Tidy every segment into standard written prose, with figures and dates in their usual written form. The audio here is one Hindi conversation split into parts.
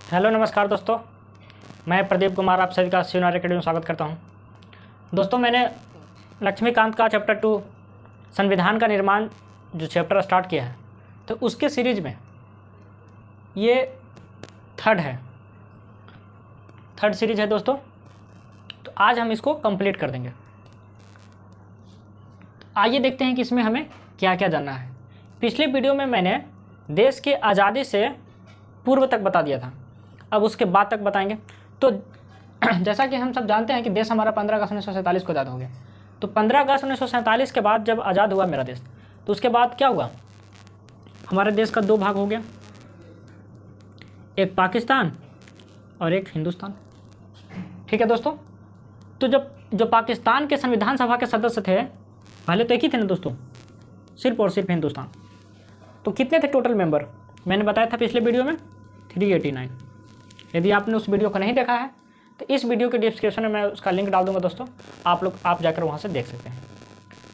हेलो नमस्कार दोस्तों, मैं प्रदीप कुमार आप सभी का शिवनारी अकेडमी में स्वागत करता हूं। दोस्तों, मैंने लक्ष्मीकांत का चैप्टर 2 संविधान का निर्माण जो चैप्टर स्टार्ट किया है, तो उसके सीरीज में ये थर्ड सीरीज है दोस्तों। तो आज हम इसको कंप्लीट कर देंगे। आइए देखते हैं कि इसमें हमें क्या क्या जानना है। पिछले वीडियो में मैंने देश के आज़ादी से पूर्व तक बता दिया था, अब उसके बाद तक बताएंगे। तो जैसा कि हम सब जानते हैं कि देश हमारा 15 अगस्त 1947 को आज़ाद हो गया। तो 15 अगस्त 1947 के बाद जब आज़ाद हुआ मेरा देश, तो उसके बाद क्या हुआ, हमारे देश का 2 भाग हो गया, एक पाकिस्तान और एक हिंदुस्तान। ठीक है दोस्तों। तो जो पाकिस्तान के संविधान सभा के सदस्य थे, पहले तो एक ही थे ना दोस्तों, सिर्फ और सिर्फ हिंदुस्तान। तो कितने थे टोटल मेंबर, मैंने बताया था पिछले वीडियो में 389। यदि आपने उस वीडियो को नहीं देखा है तो इस वीडियो के डिस्क्रिप्शन में मैं उसका लिंक डाल दूंगा दोस्तों, आप जाकर वहाँ से देख सकते हैं।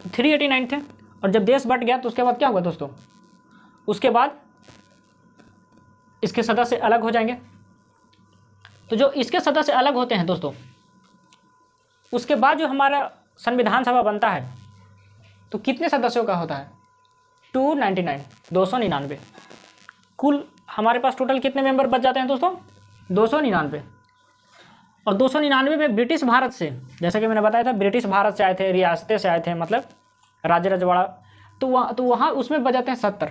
तो 389 थे। और जब देश बट गया तो उसके बाद क्या हुआ दोस्तों, उसके बाद इसके सदस्य अलग हो जाएंगे। तो जो इसके सदस्य अलग होते हैं दोस्तों, उसके बाद जो हमारा संविधान सभा बनता है, तो कितने सदस्यों का होता है, 299 कुल हमारे पास टोटल कितने मेंबर बच जाते हैं दोस्तों, 299। और 299 में ब्रिटिश भारत से, जैसा कि मैंने बताया था, ब्रिटिश भारत से आए थे, रियासतें से आए थे, मतलब राज्य रजवाड़ा, तो वहाँ उसमें बच जाते हैं 70।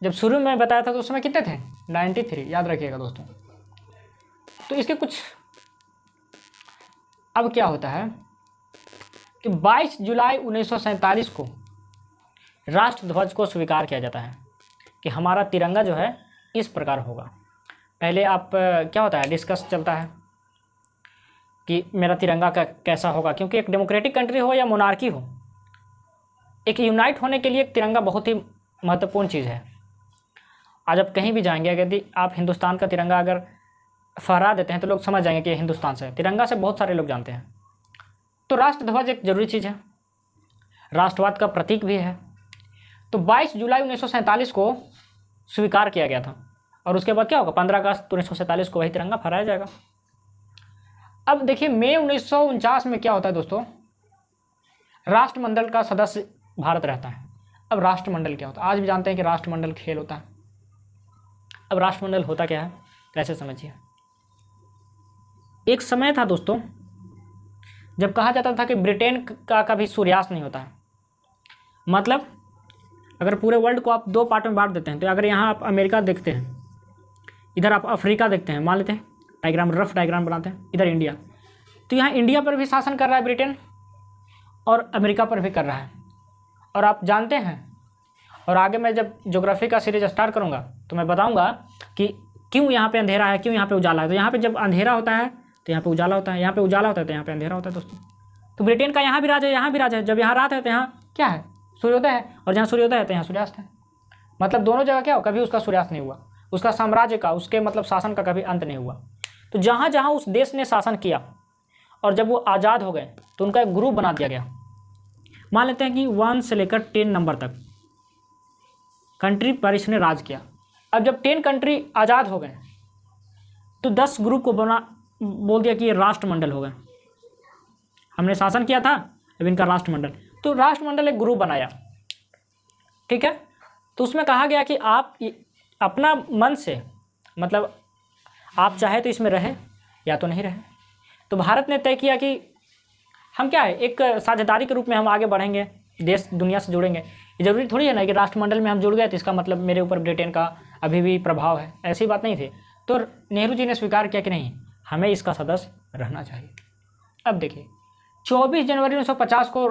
जब शुरू में बताया था तो उसमें कितने थे, 93, याद रखिएगा दोस्तों। तो इसके कुछ अब क्या होता है कि 22 जुलाई 1947 को राष्ट्रध्वज को स्वीकार किया जाता है कि हमारा तिरंगा जो है इस प्रकार होगा। पहले क्या होता है, डिस्कस चलता है कि मेरा तिरंगा का कैसा होगा, क्योंकि एक डेमोक्रेटिक कंट्री हो या मोनार्की हो, एक यूनाइट होने के लिए एक तिरंगा बहुत ही महत्वपूर्ण चीज़ है। आज आप कहीं भी जाएंगे, यदि आप हिंदुस्तान का तिरंगा अगर फहरा देते हैं तो लोग समझ जाएंगे कि हिंदुस्तान से, तिरंगा से बहुत सारे लोग जानते हैं। तो राष्ट्रध्वज एक जरूरी चीज़ है, राष्ट्रवाद का प्रतीक भी है। तो 22 जुलाई 1947 को स्वीकार किया गया था, और उसके बाद क्या होगा, 15 अगस्त 1947 को वही तिरंगा फहराया जाएगा। अब देखिए, मई 1949 में क्या होता है दोस्तों, राष्ट्रमंडल का सदस्य भारत रहता है। अब राष्ट्रमंडल क्या होता है, आज भी जानते हैं कि राष्ट्रमंडल खेल होता है। अब राष्ट्रमंडल होता क्या है, कैसे समझिए। एक समय था दोस्तों जब कहा जाता था कि ब्रिटेन का कभी सूर्यास्त नहीं होता है। मतलब अगर पूरे वर्ल्ड को आप 2 पार्ट में बांट देते हैं, तो अगर यहाँ आप अमेरिका देखते हैं, इधर आप अफ्रीका देखते हैं, मान लेते हैं, रफ डायग्राम बनाते हैं, इधर इंडिया, तो यहाँ इंडिया पर भी शासन कर रहा है ब्रिटेन, और अमेरिका पर भी कर रहा है। और आप जानते हैं, और आगे मैं जब ज्योग्राफी का सीरीज स्टार्ट करूँगा तो मैं बताऊँगा कि क्यों यहाँ पे अंधेरा है, क्यों यहाँ पे उजाला है। तो यहाँ पे जब अंधेरा होता है तो यहाँ पे उजाला होता है, यहाँ पे उजाला होता है तो यहाँ पे अंधेरा होता है दोस्तों। तो ब्रिटेन का यहाँ भी राज है, यहाँ भी राज है। जब यहाँ रात है तो यहाँ क्या है, सूर्योदय है, और जहाँ सूर्योदय है तो यहाँ सूर्यास्त है। मतलब दोनों जगह क्या हो, कभी उसका सूर्यास्त नहीं हुआ, उसका साम्राज्य का, उसके मतलब शासन का कभी अंत नहीं हुआ। तो जहाँ जहाँ उस देश ने शासन किया, और जब वो आज़ाद हो गए तो उनका एक ग्रुप बना दिया गया। मान लेते हैं कि 1 से लेकर 10 नंबर तक कंट्री पर इसने राज किया। अब जब 10 कंट्री आज़ाद हो गए तो 10 ग्रुप को बोल दिया कि ये राष्ट्रमंडल हो गए। हमने शासन किया था, अब इनका राष्ट्रमंडल। तो राष्ट्रमंडल एक ग्रुप बनाया, ठीक है। तो उसमें कहा गया कि आप अपना मन से, मतलब आप चाहे तो इसमें रहे या तो नहीं रहे। तो भारत ने तय किया कि हम क्या है, एक साझेदारी के रूप में हम आगे बढ़ेंगे, देश दुनिया से जुड़ेंगे। ये जरूरी थोड़ी है ना कि राष्ट्रमंडल में हम जुड़ गए तो इसका मतलब मेरे ऊपर ब्रिटेन का अभी भी प्रभाव है, ऐसी बात नहीं थी। तो नेहरू जी ने स्वीकार किया कि नहीं, हमें इसका सदस्य रहना चाहिए। अब देखिए, 24 जनवरी 1950 को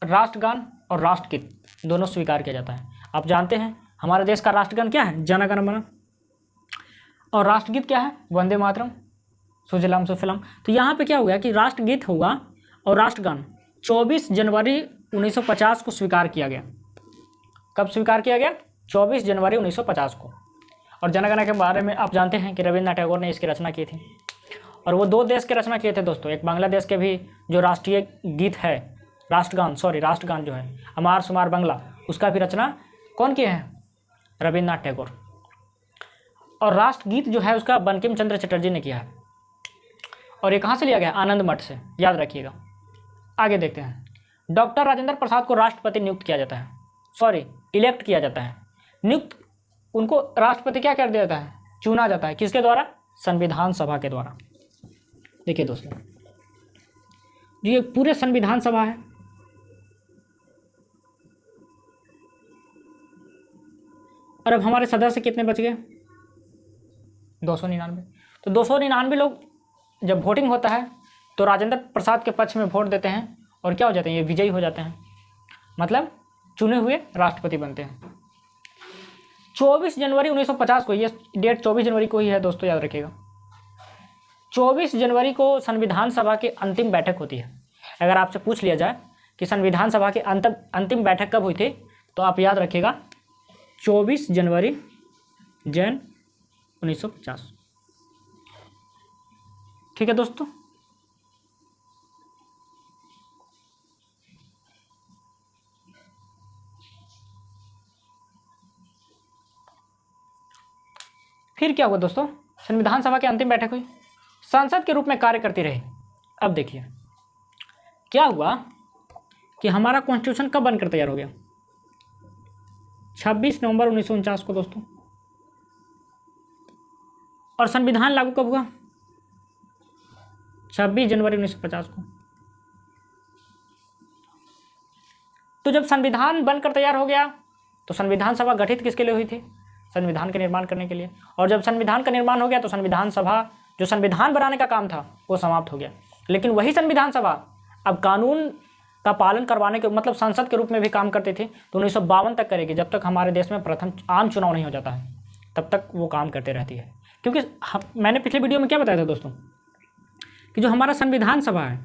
राष्ट्रगान और राष्ट्रगीत दोनों स्वीकार किया जाता है। आप जानते हैं हमारे देश का राष्ट्रगान क्या है, जन गण मन, और राष्ट्रगीत क्या है, वंदे मातरम, सुजलाम सुफलाम। तो यहाँ पे क्या हुआ कि राष्ट्रगीत होगा और राष्ट्रगान 24 जनवरी 1950 को स्वीकार किया गया। कब स्वीकार किया गया, 24 जनवरी 1950 को। और जनगणना के बारे में आप जानते हैं कि रविन्द्रनाथ टैगोर ने इसकी रचना की थी, और वो 2 देश की रचना किए थे दोस्तों। एक बांग्लादेश के भी जो राष्ट्रीय गीत है, राष्ट्रगान जो है, अमार सुमार बांग्ला, उसका भी रचना कौन किए हैं, रविन्द्रनाथ टैगोर। और राष्ट्रगीत जो है उसका बंकिम चंद्र चटर्जी ने किया है। और ये कहाँ से लिया गया? आनंद मठ से, याद रखिएगा। आगे देखते हैं। डॉक्टर राजेंद्र प्रसाद को राष्ट्रपति नियुक्त किया जाता है, सॉरी इलेक्ट किया जाता है। नियुक्त, उनको राष्ट्रपति क्या कर दिया जाता है? चुना जाता है। किसके द्वारा? संविधान सभा के द्वारा। देखिए दोस्तों, ये पूरे संविधान सभा है। और अब हमारे सदस्य कितने बच गए? 299। तो 299 लोग जब वोटिंग होता है तो राजेंद्र प्रसाद के पक्ष में वोट देते हैं और क्या हो जाते हैं? ये विजयी हो जाते हैं, मतलब चुने हुए राष्ट्रपति बनते हैं। 24 जनवरी 1950 को, ये डेट 24 जनवरी को ही है दोस्तों, याद रखिएगा। 24 जनवरी को संविधान सभा की अंतिम बैठक होती है। अगर आपसे पूछ लिया जाए कि संविधान सभा की अंतिम बैठक कब हुई थी, तो आप याद रखिएगा 24 जनवरी जैन 1950। ठीक है दोस्तों। फिर क्या हुआ दोस्तों? संविधान सभा की अंतिम बैठक हुई, सांसद के रूप में कार्य करती रही। अब देखिए क्या हुआ कि हमारा कॉन्स्टिट्यूशन कब बनकर तैयार हो गया? 26 नवंबर 1949 को दोस्तों। और संविधान लागू कब हुआ? 26 जनवरी 1950 को। तो जब संविधान बनकर तैयार हो गया तो संविधान सभा गठित किसके लिए हुई थी? संविधान के निर्माण करने के लिए। और जब संविधान का निर्माण हो गया तो संविधान सभा, जो संविधान बनाने का काम था, वो समाप्त हो गया। लेकिन वही संविधान सभा अब कानून का पालन करवाने के, मतलब संसद के रूप में भी काम करती थी। तो 1952 तक करेगी, जब तक हमारे देश में प्रथम आम चुनाव नहीं हो जाता है, तब तक वो काम करते रहती है। क्योंकि मैंने पिछले वीडियो में क्या बताया था दोस्तों, कि जो हमारा संविधान सभा है,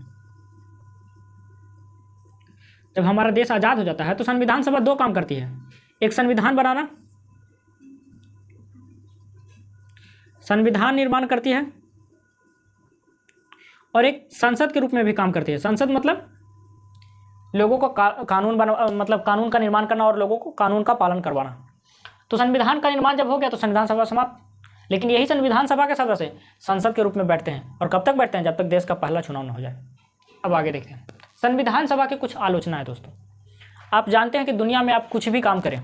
जब हमारा देश आज़ाद हो जाता है तो संविधान सभा दो काम करती है। एक संविधान बनाना, संविधान निर्माण करती है, और एक संसद के रूप में भी काम करती है। संसद मतलब लोगों को कानून मतलब कानून का निर्माण करना और लोगों को कानून का पालन करवाना। तो संविधान का निर्माण जब हो गया तो संविधान सभा समाप्त। लेकिन यही संविधान सभा के सदस्य संसद के रूप में बैठते हैं, और कब तक बैठते हैं? जब तक देश का पहला चुनाव न हो जाए। अब आगे देखते हैं संविधान सभा की कुछ आलोचना है दोस्तों। आप जानते हैं कि दुनिया में आप कुछ भी काम करें,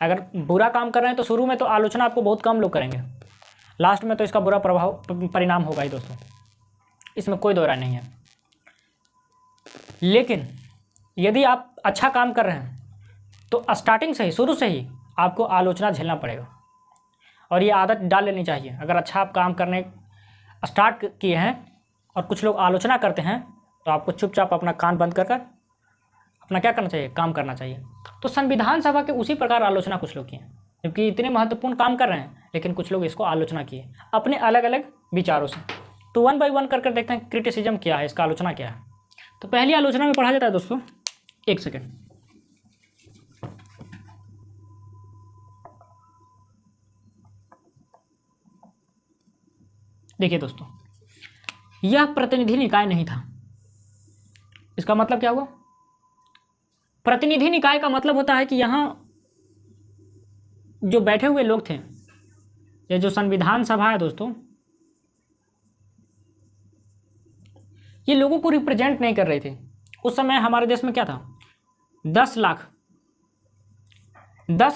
अगर बुरा काम कर रहे हैं तो शुरू में तो आलोचना आपको बहुत कम लोग करेंगे, लास्ट में तो इसका बुरा परिणाम होगा ही दोस्तों, इसमें कोई दो राय नहीं है। लेकिन यदि आप अच्छा काम कर रहे हैं तो स्टार्टिंग से ही, शुरू से ही आपको आलोचना झेलना पड़ेगा, और ये आदत डाल लेनी चाहिए। अगर अच्छा आप काम करने स्टार्ट किए हैं और कुछ लोग आलोचना करते हैं, तो आपको चुपचाप अपना कान बंद कर अपना क्या करना चाहिए? काम करना चाहिए। तो संविधान सभा के उसी प्रकार आलोचना कुछ लोग किए, जबकि इतने महत्वपूर्ण काम कर रहे हैं, लेकिन कुछ लोग इसको आलोचना किए अपने अलग अलग विचारों से। तो वन बाय वन कर देखते हैं क्रिटिसिज्म क्या है, इसका आलोचना क्या है। तो पहली आलोचना में पढ़ा जाता है दोस्तों, एक सेकेंड, देखिए दोस्तों, यह प्रतिनिधि निकाय नहीं था। इसका मतलब क्या हुआ? प्रतिनिधि निकाय का मतलब होता है कि यहाँ जो बैठे हुए लोग थे, ये जो संविधान सभा है दोस्तों, ये लोगों को रिप्रेजेंट नहीं कर रही थी। उस समय हमारे देश में क्या था? 10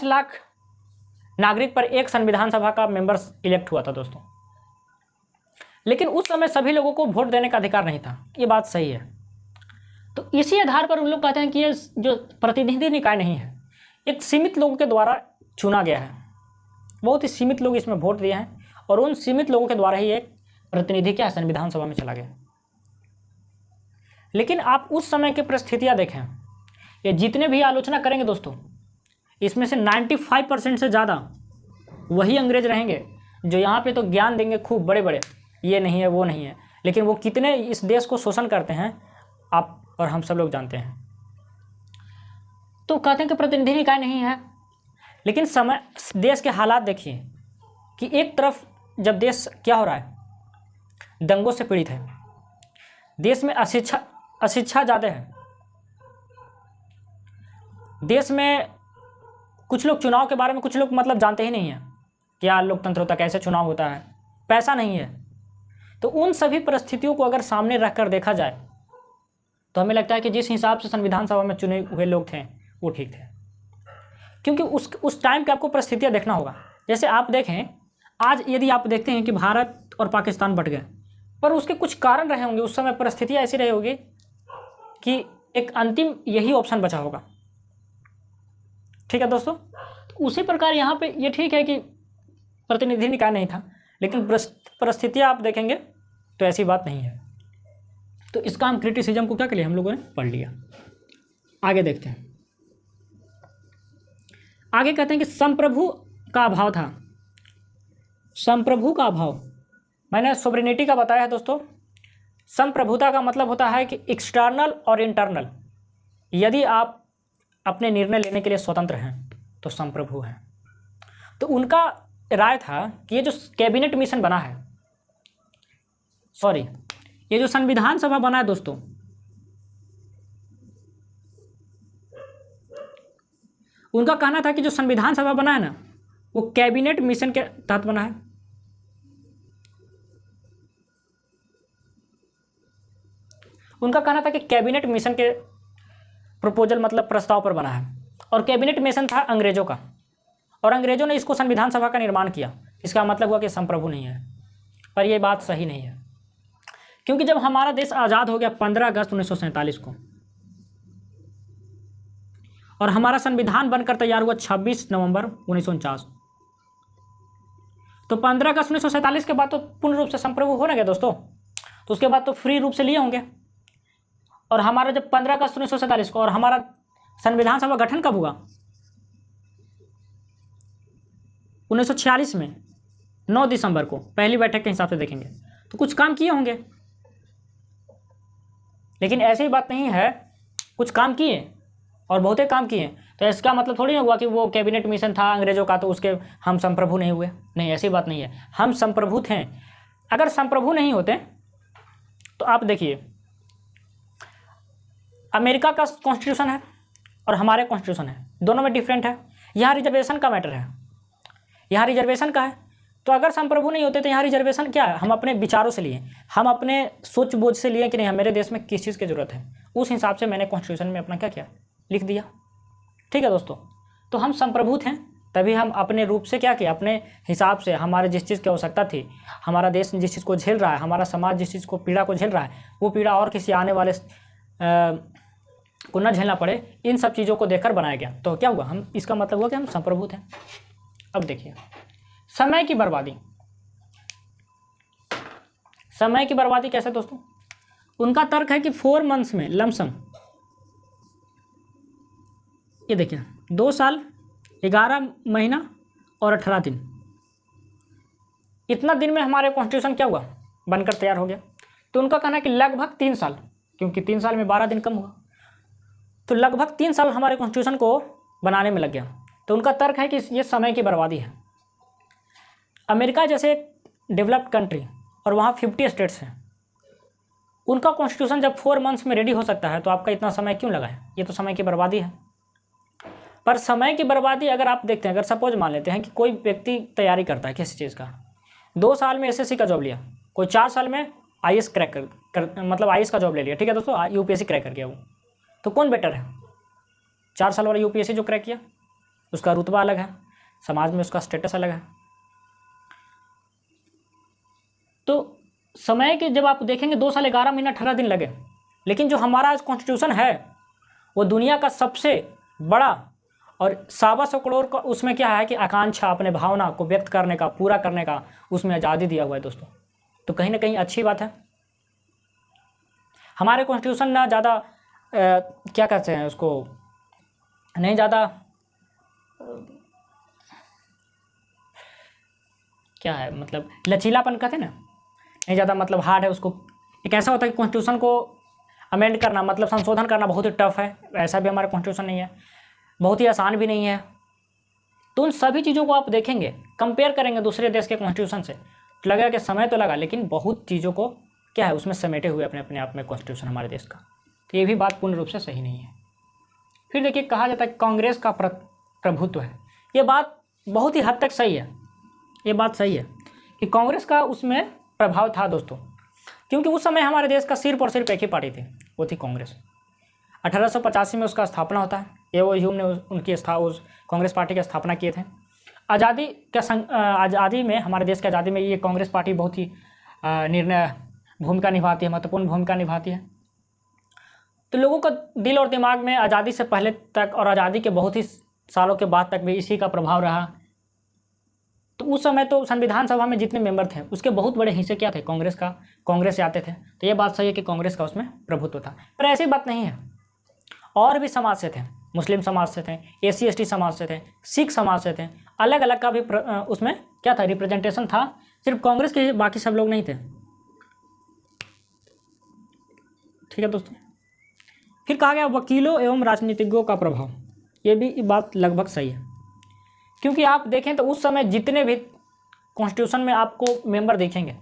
लाख नागरिक पर एक संविधान सभा का मेंबर्स इलेक्ट हुआ था दोस्तों। लेकिन उस समय सभी लोगों को वोट देने का अधिकार नहीं था, ये बात सही है। तो इसी आधार पर उन लोग कहते हैं कि ये जो प्रतिनिधि निकाय नहीं है, एक सीमित लोगों के द्वारा चुना गया है, बहुत ही सीमित लोग इसमें वोट दिए हैं, और उन सीमित लोगों के द्वारा ही एक प्रतिनिधि क्या है? संविधान सभा में चला गया। लेकिन आप उस समय की परिस्थितियां देखें, ये जितने भी आलोचना करेंगे दोस्तों, इसमें से 95% से ज़्यादा वही अंग्रेज रहेंगे जो यहाँ पे तो ज्ञान देंगे खूब बड़े बड़े, ये नहीं है वो नहीं है, लेकिन वो कितने इस देश को शोषण करते हैं आप और हम सब लोग जानते हैं। तो कहते हैं कि प्रतिनिधि निकाय नहीं है। लेकिन समय देश के हालात देखिए कि एक तरफ जब देश क्या हो रहा है, दंगों से पीड़ित है, देश में अशिक्षा ज़्यादा है, देश में कुछ लोग चुनाव के बारे में, कुछ लोग मतलब जानते ही नहीं हैं क्या लोकतंत्र होता है, कैसे चुनाव होता है, पैसा नहीं है। तो उन सभी परिस्थितियों को अगर सामने रखकर देखा जाए तो हमें लगता है कि जिस हिसाब से संविधान सभा में चुने हुए लोग थे वो ठीक थे, क्योंकि उस टाइम पे आपको परिस्थितियाँ देखना होगा। जैसे आप देखें, आज यदि आप देखते हैं कि भारत और पाकिस्तान बट गए, पर उसके कुछ कारण रहे होंगे, उस समय परिस्थितियाँ ऐसी रही होगी कि एक अंतिम यही ऑप्शन बचा होगा। ठीक है दोस्तों, तो उसी प्रकार यहाँ पे ये ठीक है कि प्रतिनिधि निकाय नहीं था, लेकिन परिस्थितियाँ आप देखेंगे तो ऐसी बात नहीं है। तो इसका हम क्रिटिसिज्म को क्या कर लिया, हम लोगों ने पढ़ लिया। आगे देखते हैं। आगे कहते हैं कि संप्रभु का अभाव था। संप्रभु का अभाव, मैंने सोवरेनिटी का बताया है दोस्तों। संप्रभुता का मतलब होता है कि एक्सटर्नल और इंटरनल, यदि आप अपने निर्णय लेने के लिए स्वतंत्र हैं तो संप्रभु हैं। तो उनका राय था कि ये जो कैबिनेट मिशन बना है, सॉरी, ये जो संविधान सभा बना है दोस्तों, उनका कहना था कि जो संविधान सभा बना है ना, वो कैबिनेट मिशन के तहत बना है। उनका कहना था कि कैबिनेट मिशन के प्रपोजल मतलब प्रस्ताव पर बना है, और कैबिनेट मिशन था अंग्रेजों का, और अंग्रेजों ने इसको संविधान सभा का निर्माण किया। इसका मतलब हुआ कि संप्रभु नहीं है। पर यह बात सही नहीं है, क्योंकि जब हमारा देश आज़ाद हो गया 15 अगस्त 1947 को, और हमारा संविधान बनकर तैयार हुआ 26 नवंबर 1949, तो 15 अगस्त 1947 के बाद तो पूर्ण रूप से संप्रभु हो ना गया दोस्तों। तो उसके बाद तो फ्री रूप से लिए होंगे। और हमारा जब 15 अगस्त 1947 को, और हमारा संविधान सभा गठन कब हुआ, 1946 में 9 दिसंबर को, पहली बैठक के हिसाब से देखेंगे तो कुछ काम किए होंगे। लेकिन ऐसी बात नहीं है, कुछ काम किए और बहुते काम किए, तो इसका मतलब थोड़ी ना हुआ कि वो कैबिनेट मिशन था अंग्रेजों का तो उसके हम संप्रभु नहीं हुए। नहीं, ऐसी बात नहीं है, हम संप्रभु थे। अगर संप्रभु नहीं होते तो आप देखिए, अमेरिका का कॉन्स्टिट्यूशन है और हमारे कॉन्स्टिट्यूशन है, दोनों में डिफरेंट है। यहाँ रिजर्वेशन का मैटर है, यहाँ रिजर्वेशन का है। तो अगर संप्रभु नहीं होते तो यहाँ रिजर्वेशन क्या है, हम अपने विचारों से लिए, हम अपने सोच बोझ से लिए कि नहीं मेरे देश में किस चीज़ की ज़रूरत है, उस हिसाब से मैंने कॉन्स्टिट्यूशन में अपना क्या किया, लिख दिया। ठीक है दोस्तों, तो हम संप्रभु थे, तभी हम अपने रूप से क्या किया, अपने हिसाब से, हमारे जिस चीज़ की आवश्यकता थी, हमारा देश जिस चीज़ को झेल रहा है, हमारा समाज जिस चीज़ को पीड़ा को झेल रहा है, वो पीड़ा और किसी आने वाले को न झेलना पड़े, इन सब चीज़ों को देखकर बनाया गया। तो क्या हुआ, हम, इसका मतलब हुआ कि हम संप्रभु थे। अब देखिए, समय की बर्बादी। समय की बर्बादी कैसे दोस्तों, उनका तर्क है कि 4 मंथ्स में लमसम, ये देखिए 2 साल 11 महीना और 18 दिन, इतना दिन में हमारे कॉन्स्टिट्यूशन क्या हुआ, बनकर तैयार हो गया। तो उनका कहना है कि लगभग 3 साल, क्योंकि 3 साल में 12 दिन कम हुआ, तो लगभग 3 साल हमारे कॉन्स्टिट्यूशन को बनाने में लग गया। तो उनका तर्क है कि ये समय की बर्बादी है। अमेरिका जैसे डेवलप्ड कंट्री, और वहाँ 50 स्टेट्स हैं, उनका कॉन्स्टिट्यूशन जब 4 मंथ्स में रेडी हो सकता है, तो आपका इतना समय क्यों लगा है, ये तो समय की बर्बादी है। पर समय की बर्बादी अगर आप देखते हैं, अगर सपोज मान लेते हैं कि कोई व्यक्ति तैयारी करता है किसी चीज़ का, 2 साल में एसएससी का जॉब लिया, कोई 4 साल में आईएएस क्रैक मतलब आईएएस का जॉब ले लिया, ठीक है दोस्तों, यूपीएससी क्रैक कर गया वो, तो कौन बेटर है, 4 साल वाला यूपीएससी जो क्रैक किया, उसका रुतबा अलग है, समाज में उसका स्टेटस अलग है। तो समय के जब आप देखेंगे 2 साल 11 महीना 18 दिन लगे, लेकिन जो हमारा आज कॉन्स्टिट्यूशन है वो दुनिया का सबसे बड़ा, और 125 करोड़ का उसमें क्या है कि आकांक्षा, अपने भावना को व्यक्त करने का, पूरा करने का उसमें आज़ादी दिया हुआ है दोस्तों। तो कहीं ना कहीं अच्छी बात है। हमारे कॉन्स्टिट्यूशन ना ज़्यादा क्या कहते हैं उसको, नहीं ज़्यादा क्या है मतलब लचीलापन कहते हैं ना, नहीं ज़्यादा मतलब हार्ड है उसको। एक ऐसा होता है कि कॉन्स्टिट्यूशन को अमेंड करना मतलब संशोधन करना बहुत ही टफ है, ऐसा भी हमारा कॉन्स्टिट्यूशन नहीं है, बहुत ही आसान भी नहीं है। तो उन सभी चीज़ों को आप देखेंगे, कंपेयर करेंगे दूसरे देश के कॉन्स्टिट्यूशन से, तो लगेगा कि समय तो लगा, लेकिन बहुत चीज़ों को क्या है उसमें समेटे हुए अपने आप में कॉन्स्टिट्यूशन हमारे देश का। तो ये भी बात पूर्ण रूप से सही नहीं है। फिर देखिए, कहा जाता है कांग्रेस का प्रभुत्व है, ये बात बहुत ही हद तक सही है, ये बात सही है कि कांग्रेस का उसमें प्रभाव था दोस्तों, क्योंकि उस समय हमारे देश का सिर्फ और सिर्फ एक ही पार्टी थी, वो थी कांग्रेस। 1885 में उसका स्थापना होता है। एओ ह्यूम ने उनकी उस कांग्रेस पार्टी की स्थापना किए थे। आज़ादी में, हमारे देश की आज़ादी में ये कांग्रेस पार्टी बहुत ही निर्णय भूमिका निभाती है, महत्वपूर्ण भूमिका निभाती है। तो लोगों का दिल और दिमाग में आज़ादी से पहले तक और आज़ादी के बहुत ही सालों के बाद तक भी इसी का प्रभाव रहा। तो उस समय तो संविधान सभा में जितने मेंबर थे उसके बहुत बड़े हिस्से क्या थे, कांग्रेस से आते थे। तो ये बात सही है कि कांग्रेस का उसमें प्रभुत्व था, पर ऐसी बात नहीं है। और भी समाज से थे, मुस्लिम समाज से थे, SC ST समाज से थे, सिख समाज से थे, अलग अलग का भी उसमें क्या था, रिप्रेजेंटेशन था। सिर्फ कांग्रेस के बाकी सब लोग नहीं थे। ठीक है दोस्तों। फिर कहा गया वकीलों एवं राजनीतिज्ञों का प्रभाव। ये भी बात लगभग सही है, क्योंकि आप देखें तो उस समय जितने भी कॉन्स्टिट्यूशन में आपको मेंबर देखेंगे,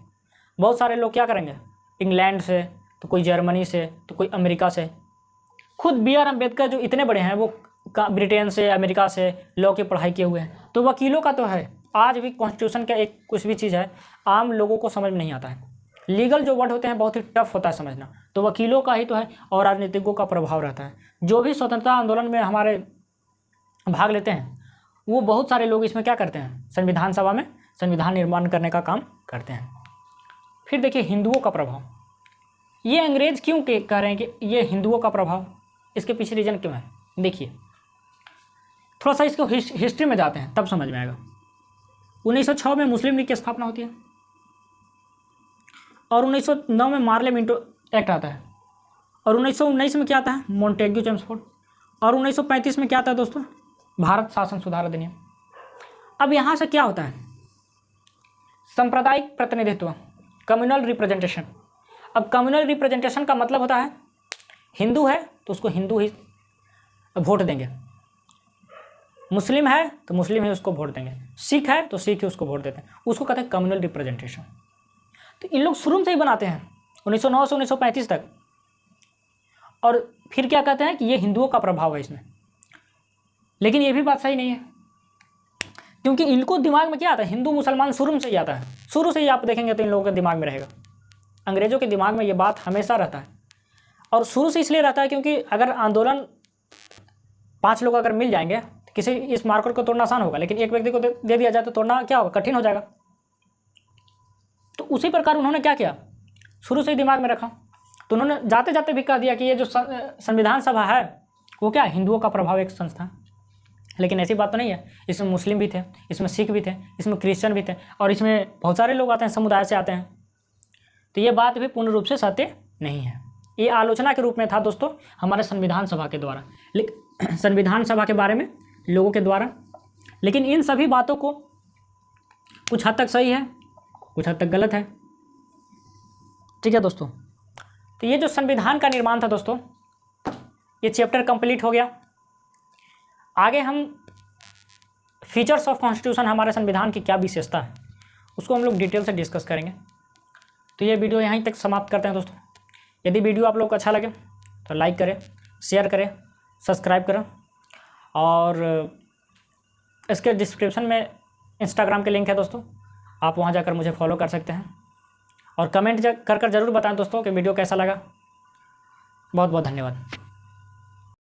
बहुत सारे लोग क्या करेंगे, इंग्लैंड से, तो कोई जर्मनी से, तो कोई अमेरिका से। खुद BR अम्बेडकर जो इतने बड़े हैं, वो ब्रिटेन से, अमेरिका से लॉ की पढ़ाई किए हुए हैं। तो वकीलों का तो है, आज भी कॉन्स्टिट्यूशन का एक कुछ भी चीज़ है आम लोगों को समझ में नहीं आता है। लीगल जो वर्ड होते हैं बहुत ही टफ होता है समझना, तो वकीलों का ही तो है। और राजनीतिज्ञों का प्रभाव रहता है। जो भी स्वतंत्रता आंदोलन में हमारे भाग लेते हैं, वो बहुत सारे लोग इसमें क्या करते हैं, संविधान सभा में संविधान निर्माण करने का काम करते हैं। फिर देखिए हिंदुओं का प्रभाव। ये अंग्रेज क्यों कह रहे हैं कि ये हिंदुओं का प्रभाव, इसके पीछे रीजन क्यों है, देखिए थोड़ा सा इसको हिस्ट्री में जाते हैं तब समझ में आएगा। 1906 में मुस्लिम लीग की स्थापना होती है और 1909 में मार्ले मिंटो एक्ट आता है और 1919 में क्या आता है, मॉन्टेग्यू चेम्सफोर्ड, और 1935 में क्या आता है दोस्तों, भारत शासन सुधार अधिनियम। अब यहाँ से क्या होता है, सांप्रदायिक प्रतिनिधित्व, कम्युनल रिप्रेजेंटेशन। अब कम्युनल रिप्रेजेंटेशन का मतलब होता है हिंदू है तो उसको हिंदू ही वोट देंगे, मुस्लिम है तो मुस्लिम ही उसको वोट देंगे, सिख है तो सिख ही उसको वोट देते हैं, उसको कहते हैं कम्युनल रिप्रेजेंटेशन। तो इन लोग शुरू से ही बनाते हैं 1909 से 1935 तक। और फिर क्या कहते हैं कि ये हिंदुओं का प्रभाव है इसमें, लेकिन ये भी बात सही नहीं है, क्योंकि इनको दिमाग में क्या आता है, हिंदू मुसलमान शुरू से ही आता है। शुरू से ही आप देखेंगे तो इन लोगों के दिमाग में रहेगा, अंग्रेजों के दिमाग में ये बात हमेशा रहता है। और शुरू से इसलिए रहता है क्योंकि अगर आंदोलन 5 लोग अगर मिल जाएंगे, किसी इस मार्कर को तोड़ना आसान होगा, लेकिन एक व्यक्ति को दे दिया जाए तो तोड़ना क्या होगा, कठिन हो जाएगा। तो उसी प्रकार उन्होंने क्या किया, शुरू से ही दिमाग में रखा। तो उन्होंने जाते जाते भी कह दिया कि ये जो संविधान सभा है वो क्या, हिंदुओं का प्रभाव एक संस्था। लेकिन ऐसी बात तो नहीं है, इसमें मुस्लिम भी थे, इसमें सिख भी थे, इसमें क्रिश्चियन भी थे, और इसमें बहुत सारे लोग आते हैं, समुदाय से आते हैं। तो ये बात भी पूर्ण रूप से सत्य नहीं है। ये आलोचना के रूप में था दोस्तों हमारे संविधान सभा के द्वारा, संविधान सभा के बारे में लोगों के द्वारा। लेकिन इन सभी बातों को कुछ हद तक सही है, कुछ हद तक गलत है। ठीक है दोस्तों, तो ये जो संविधान का निर्माण था दोस्तों, ये चैप्टर कंप्लीट हो गया। आगे हम फीचर्स ऑफ कॉन्स्टिट्यूशन, हमारे संविधान की क्या विशेषता है, उसको हम लोग डिटेल से डिस्कस करेंगे। तो ये वीडियो यहीं तक समाप्त करते हैं दोस्तों। यदि वीडियो आप लोग को अच्छा लगे तो लाइक करें, शेयर करें, सब्सक्राइब करें, और इसके डिस्क्रिप्शन में इंस्टाग्राम के लिंक है दोस्तों, आप वहां जाकर मुझे फॉलो कर सकते हैं। और कमेंट कर ज़रूर बताएं दोस्तों कि वीडियो कैसा लगा। बहुत बहुत धन्यवाद।